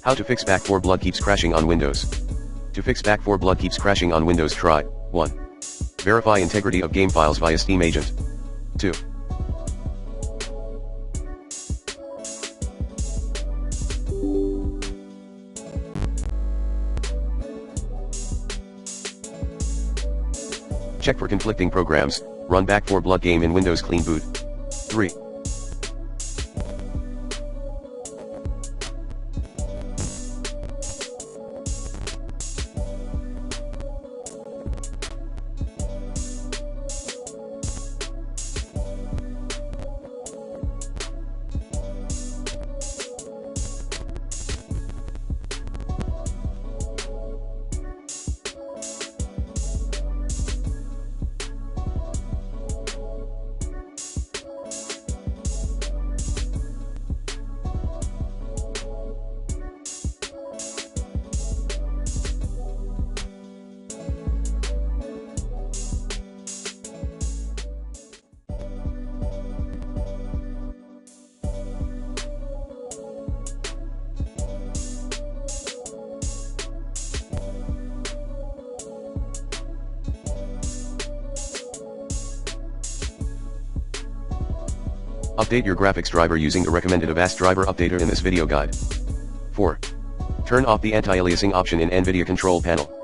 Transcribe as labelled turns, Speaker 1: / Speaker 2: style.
Speaker 1: How to fix Back4Blood keeps crashing on Windows. To fix Back4Blood keeps crashing on Windows, try 1. Verify integrity of game files via Steam Agent. 2. Check for conflicting programs, run Back4Blood game in Windows Clean Boot. 3. Update your graphics driver using the recommended Avast driver updater in this video guide. 4. Turn off the anti-aliasing option in NVIDIA control panel.